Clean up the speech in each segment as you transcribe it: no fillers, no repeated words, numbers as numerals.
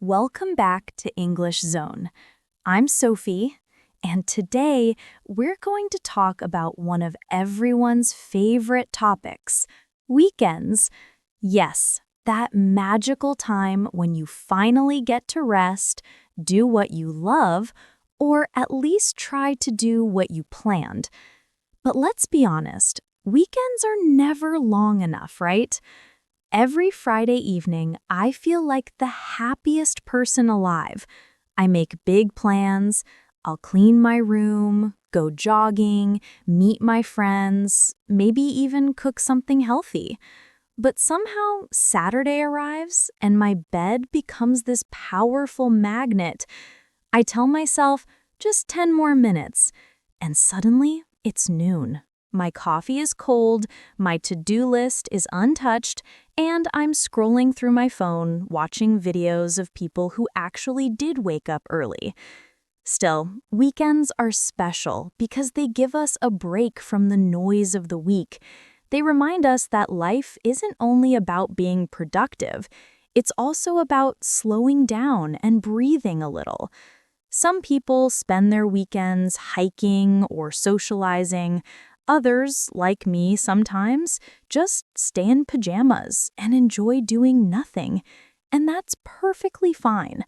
Welcome back to English Zone. I'm Sophie, and today we're going to talk about one of everyone's favorite topics, weekends. Yes, that magical time when you finally get to rest, do what you love, or at least try to do what you planned. But let's be honest, weekends are never long enough, right? Every Friday evening, I feel like the happiest person alive. I make big plans, I'll clean my room, go jogging, meet my friends, maybe even cook something healthy. But somehow Saturday arrives and my bed becomes this powerful magnet. I tell myself, just 10 more minutes, and suddenly it's noon. My coffee is cold, my to-do list is untouched, and I'm scrolling through my phone, watching videos of people who actually did wake up early. Still, weekends are special because they give us a break from the noise of the week. They remind us that life isn't only about being productive, it's also about slowing down and breathing a little. Some people spend their weekends hiking or socializing. Others, like me sometimes, just stay in pajamas and enjoy doing nothing. And that's perfectly fine.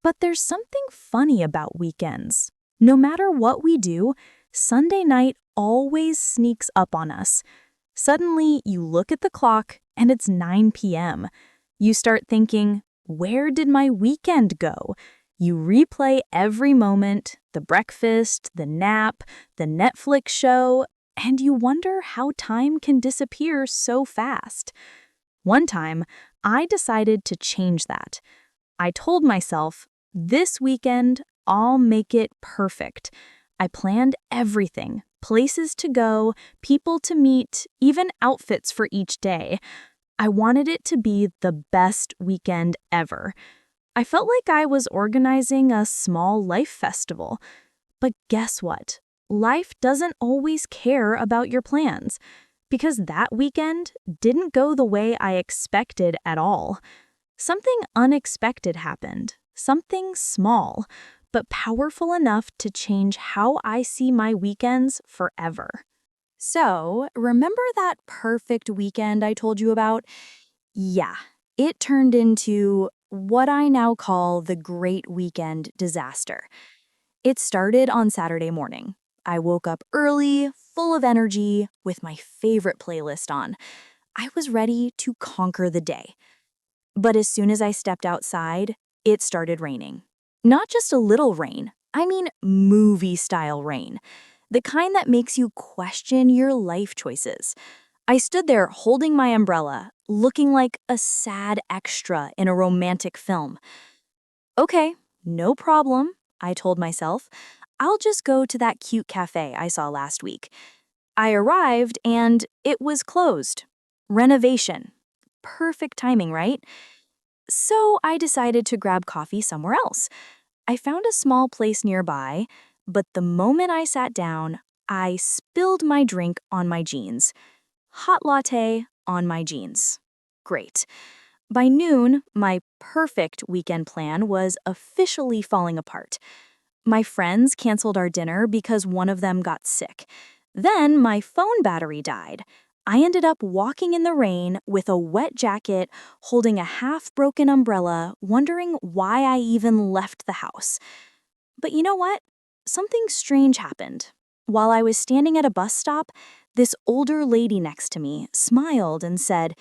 But there's something funny about weekends. No matter what we do, Sunday night always sneaks up on us. Suddenly, you look at the clock and it's 9 p.m. You start thinking, where did my weekend go? You replay every moment, the breakfast, the nap, the Netflix show, and you wonder how time can disappear so fast. One time, I decided to change that. I told myself, this weekend, I'll make it perfect. I planned everything, places to go, people to meet, even outfits for each day. I wanted it to be the best weekend ever. I felt like I was organizing a small life festival. But guess what? Life doesn't always care about your plans, because that weekend didn't go the way I expected at all. Something unexpected happened, something small, but powerful enough to change how I see my weekends forever. So, remember that perfect weekend I told you about? Yeah, it turned into what I now call the Great Weekend Disaster. It started on Saturday morning. I woke up early, full of energy, with my favorite playlist on. I was ready to conquer the day. But as soon as I stepped outside, it started raining. Not just a little rain, I mean movie-style rain. The kind that makes you question your life choices. I stood there holding my umbrella, looking like a sad extra in a romantic film. Okay, no problem, I told myself. I'll just go to that cute cafe I saw last week. I arrived and it was closed. Renovation. Perfect timing, right? So I decided to grab coffee somewhere else. I found a small place nearby, but the moment I sat down, I spilled my drink on my jeans. Hot latte on my jeans. Great. By noon, my perfect weekend plan was officially falling apart. My friends canceled our dinner because one of them got sick. Then my phone battery died. I ended up walking in the rain with a wet jacket, holding a half-broken umbrella, wondering why I even left the house. But you know what? Something strange happened. While I was standing at a bus stop, this older lady next to me smiled and said,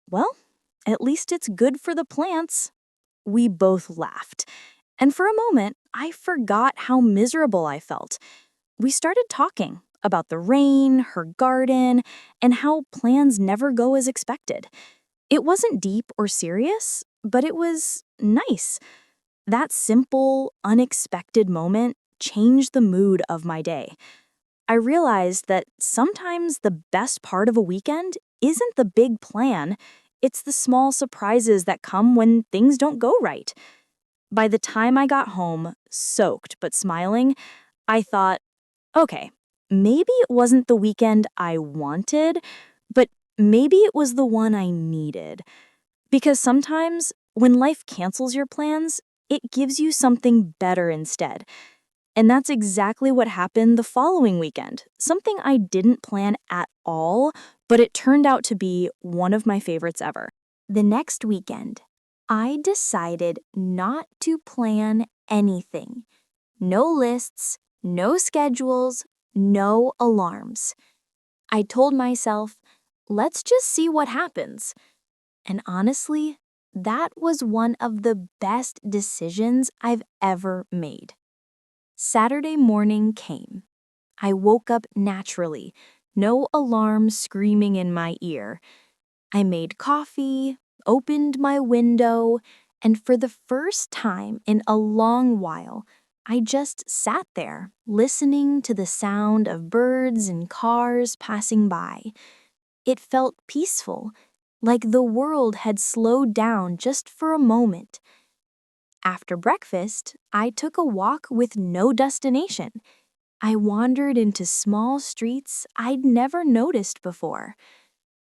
"Well, at least it's good for the plants." We both laughed. And for a moment, I forgot how miserable I felt. We started talking about the rain, her garden, and how plans never go as expected. It wasn't deep or serious, but it was nice. That simple, unexpected moment changed the mood of my day. I realized that sometimes the best part of a weekend isn't the big plan, it's the small surprises that come when things don't go right. By the time I got home, soaked but smiling, I thought, okay, maybe it wasn't the weekend I wanted, but maybe it was the one I needed. Because sometimes When life cancels your plans, it gives you something better instead. And that's exactly what happened the following weekend. Something I didn't plan at all, but it turned out to be one of my favorites ever. The next weekend, I decided not to plan anything. No lists, no schedules, no alarms. I told myself, let's just see what happens. And honestly, that was one of the best decisions I've ever made. Saturday morning came. I woke up naturally, no alarm screaming in my ear. I made coffee, opened my window, and for the first time in a long while, I just sat there, listening to the sound of birds and cars passing by. It felt peaceful, like the world had slowed down just for a moment. After breakfast, I took a walk with no destination. I wandered into small streets I'd never noticed before.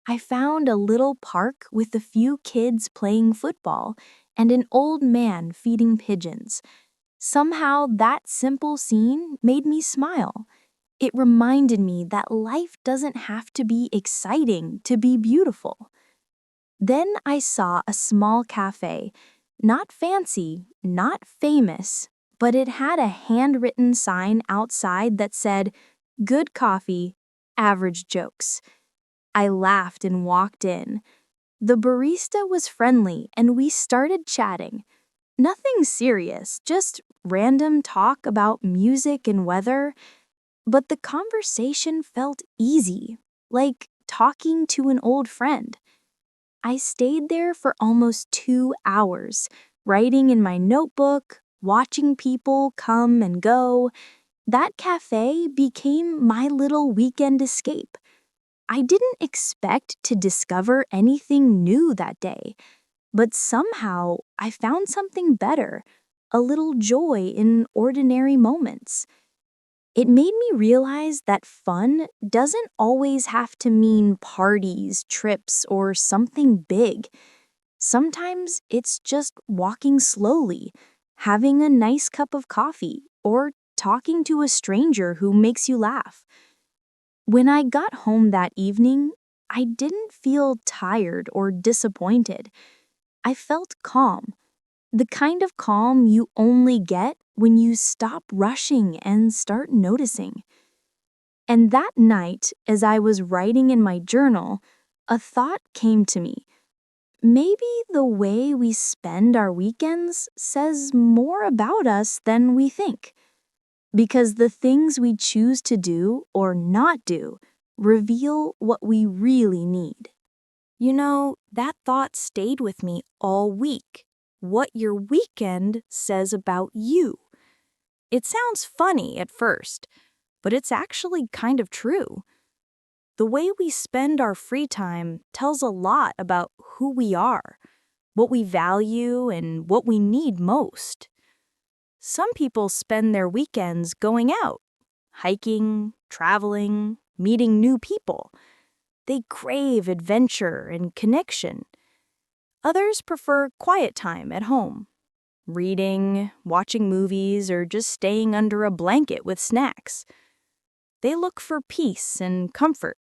I found a little park with a few kids playing football and an old man feeding pigeons. Somehow, that simple scene made me smile. It reminded me that life doesn't have to be exciting to be beautiful. Then I saw a small cafe, not fancy, not famous, but it had a handwritten sign outside that said, "Good coffee, average jokes." I laughed and walked in. The barista was friendly and we started chatting. Nothing serious, just random talk about music and weather, but the conversation felt easy, like talking to an old friend. I stayed there for almost 2 hours, writing in my notebook, watching people come and go. That cafe became my little weekend escape. I didn't expect to discover anything new that day, but somehow I found something better, a little joy in ordinary moments. It made me realize that fun doesn't always have to mean parties, trips, or something big. Sometimes it's just walking slowly, having a nice cup of coffee, or talking to a stranger who makes you laugh. When I got home that evening, I didn't feel tired or disappointed. I felt calm, the kind of calm you only get when you stop rushing and start noticing. And that night, as I was writing in my journal, a thought came to me. Maybe the way we spend our weekends says more about us than we think. Because the things we choose to do or not do reveal what we really need. You know, that thought stayed with me all week. What your weekend says about you. It sounds funny at first, but it's actually kind of true. The way we spend our free time tells a lot about who we are, what we value, and what we need most. Some people spend their weekends going out, hiking, traveling, meeting new people. They crave adventure and connection. Others prefer quiet time at home, reading, watching movies, or just staying under a blanket with snacks. They look for peace and comfort.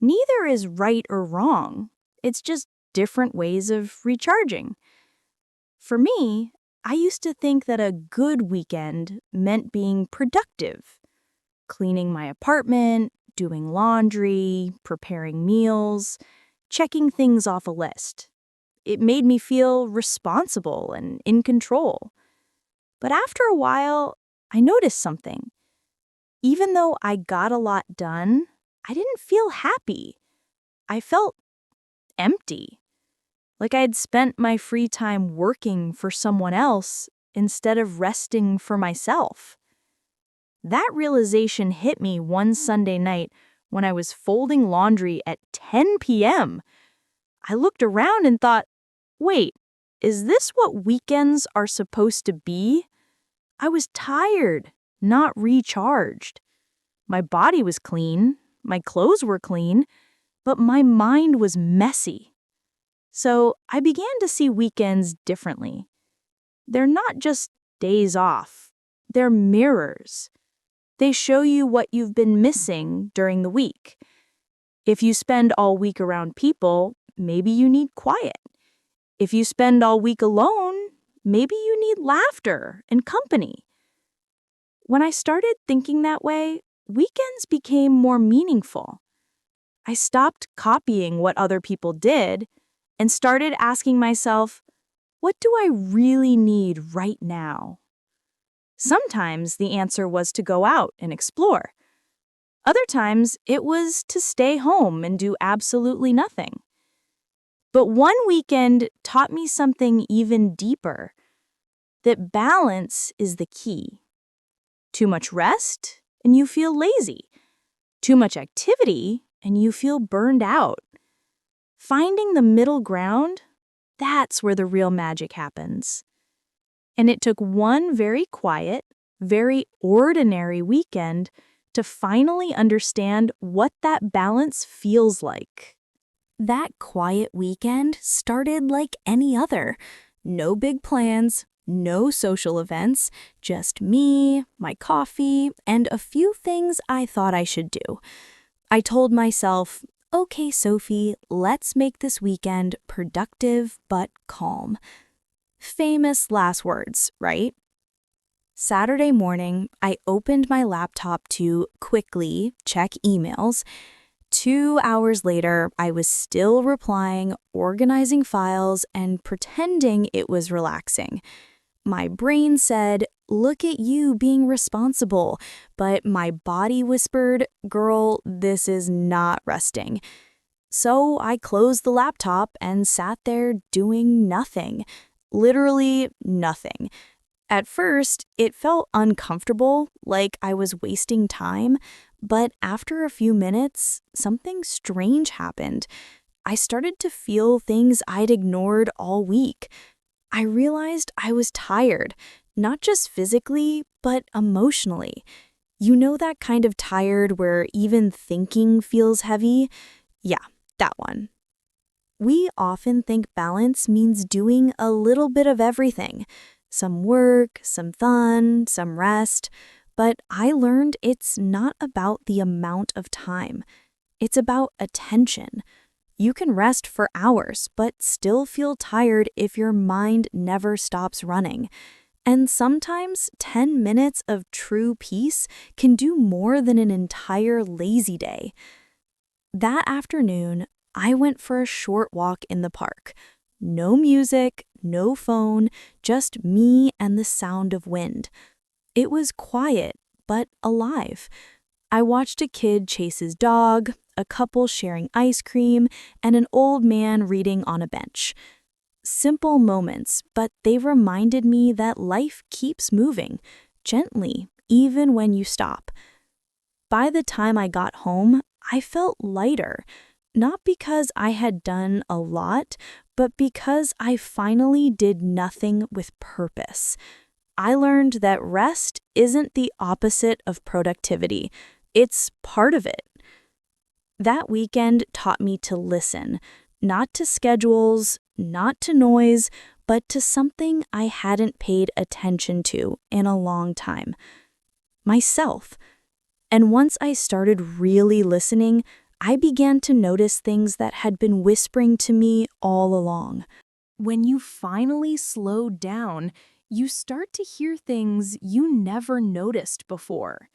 Neither is right or wrong. It's just different ways of recharging. For me, I used to think that a good weekend meant being productive, cleaning my apartment, doing laundry, preparing meals, checking things off a list. It made me feel responsible and in control. But after a while, I noticed something. Even though I got a lot done, I didn't feel happy. I felt empty. Like I'd spent my free time working for someone else instead of resting for myself. That realization hit me one Sunday night when I was folding laundry at 10 p.m. I looked around and thought, wait, is this what weekends are supposed to be? I was tired, not recharged. My body was clean, my clothes were clean, but my mind was messy. So I began to see weekends differently. They're not just days off, they're mirrors. They show you what you've been missing during the week. If you spend all week around people, maybe you need quiet. If you spend all week alone, maybe you need laughter and company. When I started thinking that way, weekends became more meaningful. I stopped copying what other people did and started asking myself, what do I really need right now? Sometimes the answer was to go out and explore. Other times it was to stay home and do absolutely nothing. But one weekend taught me something even deeper, that balance is the key. Too much rest and you feel lazy. Too much activity and you feel burned out. Finding the middle ground, that's where the real magic happens. And it took one very quiet, very ordinary weekend to finally understand what that balance feels like. That quiet weekend started like any other. No big plans, no social events, just me, my coffee, and a few things I thought I should do. I told myself, okay, Sophie, let's make this weekend productive but calm. Famous last words, right? Saturday morning, I opened my laptop to quickly check emails. 2 hours later, I was still replying, organizing files, and pretending it was relaxing. My brain said, look at you being responsible, but my body whispered, girl, this is not resting. So I closed the laptop and sat there doing nothing. Literally nothing. At first, it felt uncomfortable, like I was wasting time, but after a few minutes, something strange happened. I started to feel things I'd ignored all week. I realized I was tired, not just physically, but emotionally. You know that kind of tired where even thinking feels heavy? Yeah, that one. We often think balance means doing a little bit of everything. Some work, some fun, some rest. But I learned it's not about the amount of time. It's about attention. You can rest for hours, but still feel tired if your mind never stops running. And sometimes 10 minutes of true peace can do more than an entire lazy day. That afternoon, I went for a short walk in the park. No music, no phone, just me and the sound of wind. It was quiet, but alive. I watched a kid chase his dog, a couple sharing ice cream, and an old man reading on a bench. Simple moments, but they reminded me that life keeps moving, gently, even when you stop. By the time I got home, I felt lighter, not because I had done a lot, but because I finally did nothing with purpose. I learned that rest isn't the opposite of productivity. It's part of it. That weekend taught me to listen, not to schedules, not to noise, but to something I hadn't paid attention to in a long time. Myself. And once I started really listening, I began to notice things that had been whispering to me all along. When you finally slow down, you start to hear things you never noticed before.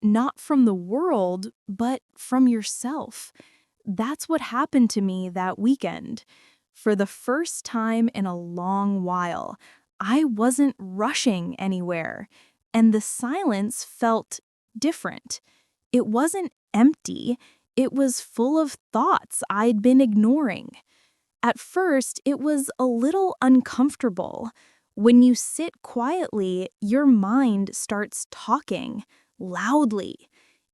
Not from the world, but from yourself. That's what happened to me that weekend. For the first time in a long while, I wasn't rushing anywhere, and the silence felt different. It wasn't empty, it was full of thoughts I'd been ignoring. At first, it was a little uncomfortable. When you sit quietly, your mind starts talking loudly.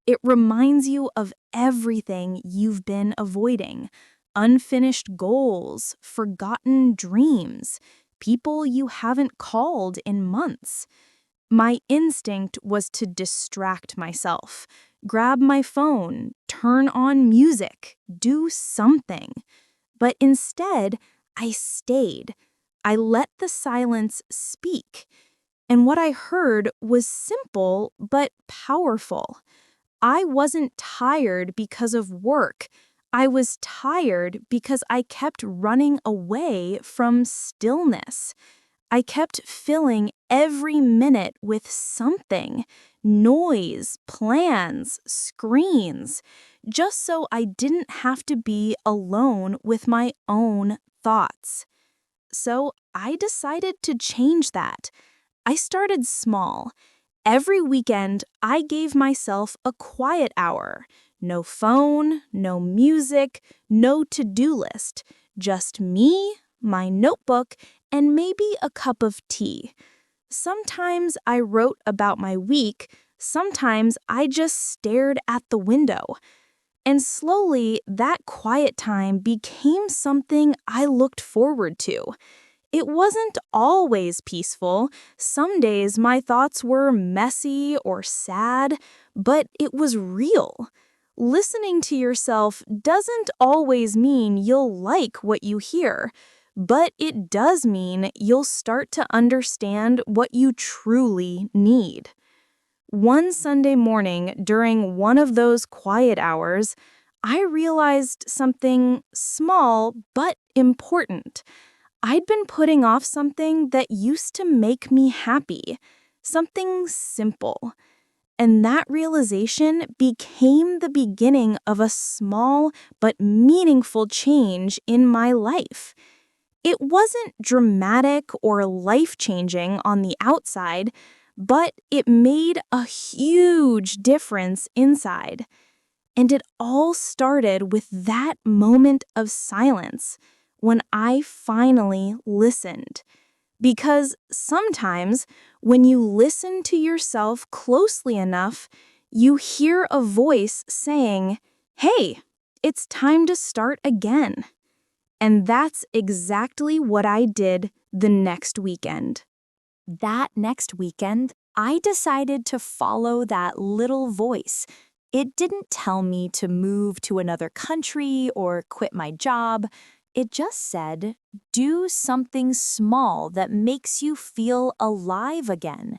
It reminds you of everything you've been avoiding: unfinished goals, forgotten dreams, people you haven't called in months. My instinct was to distract myself, grab my phone, turn on music, do something. But instead, I stayed. I let the silence speak. And what I heard was simple but powerful. I wasn't tired because of work. I was tired because I kept running away from stillness. I kept filling every minute with something, noise, plans, screens, just so I didn't have to be alone with my own thoughts. So I decided to change that. I started small. Every weekend, I gave myself a quiet hour. No phone, no music, no to-do list. Just me, my notebook, and maybe a cup of tea. Sometimes I wrote about my week, sometimes I just stared at the window. And slowly, that quiet time became something I looked forward to. It wasn't always peaceful. Some days my thoughts were messy or sad, but it was real. Listening to yourself doesn't always mean you'll like what you hear, but it does mean you'll start to understand what you truly need. One Sunday morning, during one of those quiet hours, I realized something small but important. I'd been putting off something that used to make me happy, something simple. And that realization became the beginning of a small but meaningful change in my life. It wasn't dramatic or life-changing on the outside, but it made a huge difference inside. And it all started with that moment of silence when I finally listened. Because sometimes when you listen to yourself closely enough, you hear a voice saying, "Hey, it's time to start again." And that's exactly what I did the next weekend. That next weekend, I decided to follow that little voice. It didn't tell me to move to another country or quit my job. It just said, do something small that makes you feel alive again.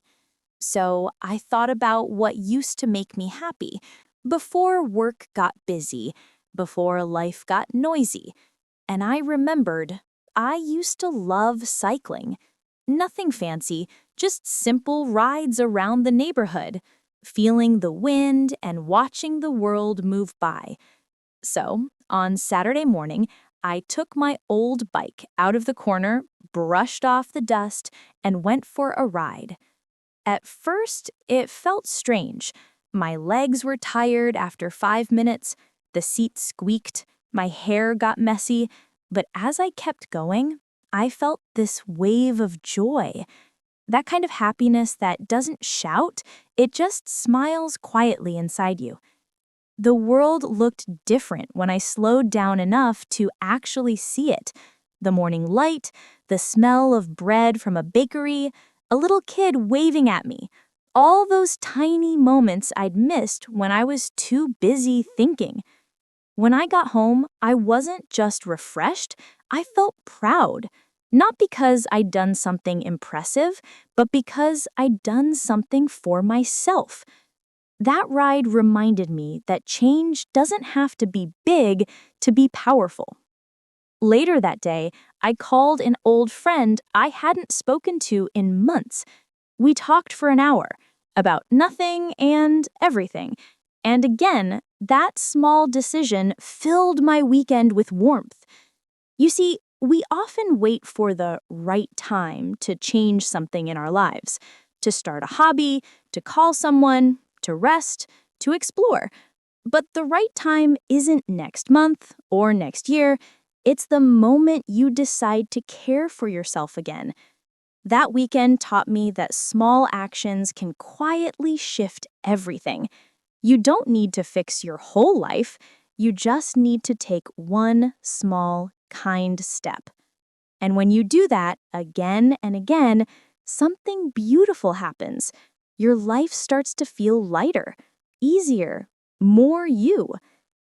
So I thought about what used to make me happy before work got busy, before life got noisy. And I remembered I used to love cycling. Nothing fancy, just simple rides around the neighborhood, feeling the wind and watching the world move by. So, on Saturday morning, I took my old bike out of the corner, brushed off the dust, and went for a ride. At first, it felt strange. My legs were tired after 5 minutes, the seat squeaked, my hair got messy, but as I kept going, I felt this wave of joy. That kind of happiness that doesn't shout, it just smiles quietly inside you. The world looked different when I slowed down enough to actually see it. The morning light, the smell of bread from a bakery, a little kid waving at me. All those tiny moments I'd missed when I was too busy thinking. When I got home, I wasn't just refreshed, I felt proud. Not because I'd done something impressive, but because I'd done something for myself. That ride reminded me that change doesn't have to be big to be powerful. Later that day, I called an old friend I hadn't spoken to in months. We talked for an hour about nothing and everything. And again, that small decision filled my weekend with warmth. You see, we often wait for the right time to change something in our lives, to start a hobby, to call someone, to rest, to explore. But the right time isn't next month or next year. It's the moment you decide to care for yourself again. That weekend taught me that small actions can quietly shift everything. You don't need to fix your whole life. You just need to take one small, kind step. And when you do that again and again, something beautiful happens. Your life starts to feel lighter, easier, more you.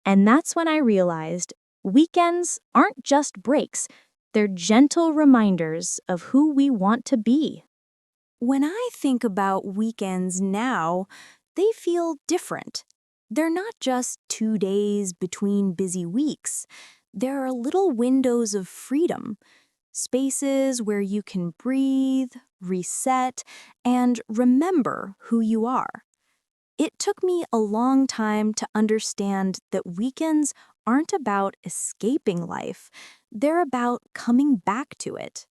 And that's when I realized weekends aren't just breaks. They're gentle reminders of who we want to be. When I think about weekends now, they feel different. They're not just 2 days between busy weeks. There are little windows of freedom, spaces where you can breathe, reset, and remember who you are. It took me a long time to understand that weekends aren't about escaping life, they're about coming back to it.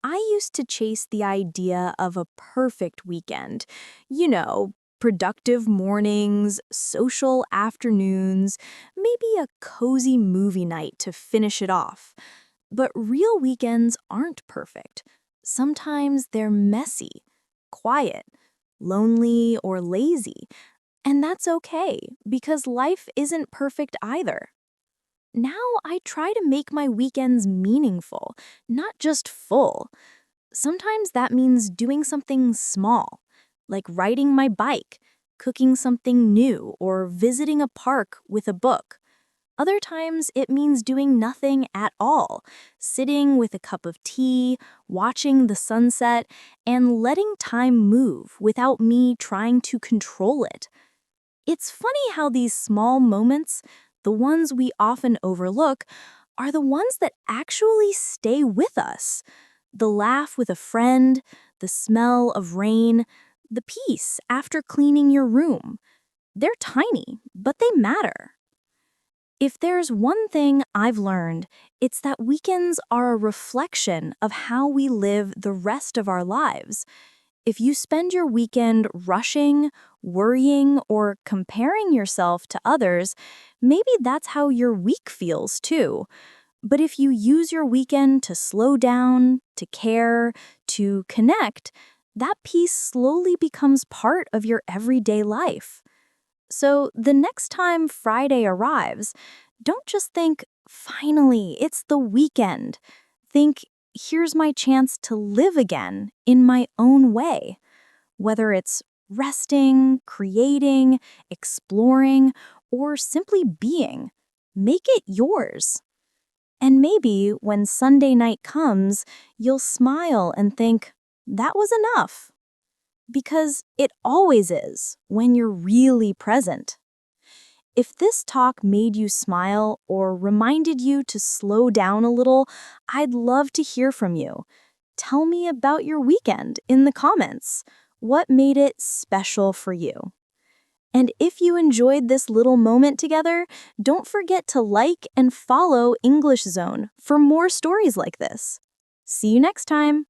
I used to chase the idea of a perfect weekend. You know, productive mornings, social afternoons, maybe a cozy movie night to finish it off. But real weekends aren't perfect. Sometimes they're messy, quiet, lonely, or lazy. And that's okay, because life isn't perfect either. Now I try to make my weekends meaningful, not just full. Sometimes that means doing something small, like riding my bike, cooking something new, or visiting a park with a book. Other times it means doing nothing at all, sitting with a cup of tea, watching the sunset, and letting time move without me trying to control it. It's funny how these small moments, the ones we often overlook, are the ones that actually stay with us. The laugh with a friend, the smell of rain, the peace after cleaning your room. They're tiny, but they matter. If there's one thing I've learned, it's that weekends are a reflection of how we live the rest of our lives. If you spend your weekend rushing, worrying, or comparing yourself to others, maybe that's how your week feels too. But if you use your weekend to slow down, to care, to connect, that peace slowly becomes part of your everyday life. So the next time Friday arrives, don't just think, finally, it's the weekend. Think, here's my chance to live again in my own way. Whether it's resting, creating, exploring, or simply being, make it yours. And maybe when Sunday night comes, you'll smile and think, that was enough. Because it always is when you're really present. If this talk made you smile or reminded you to slow down a little, I'd love to hear from you. Tell me about your weekend in the comments. What made it special for you? And if you enjoyed this little moment together, don't forget to like and follow English Zone for more stories like this. See you next time.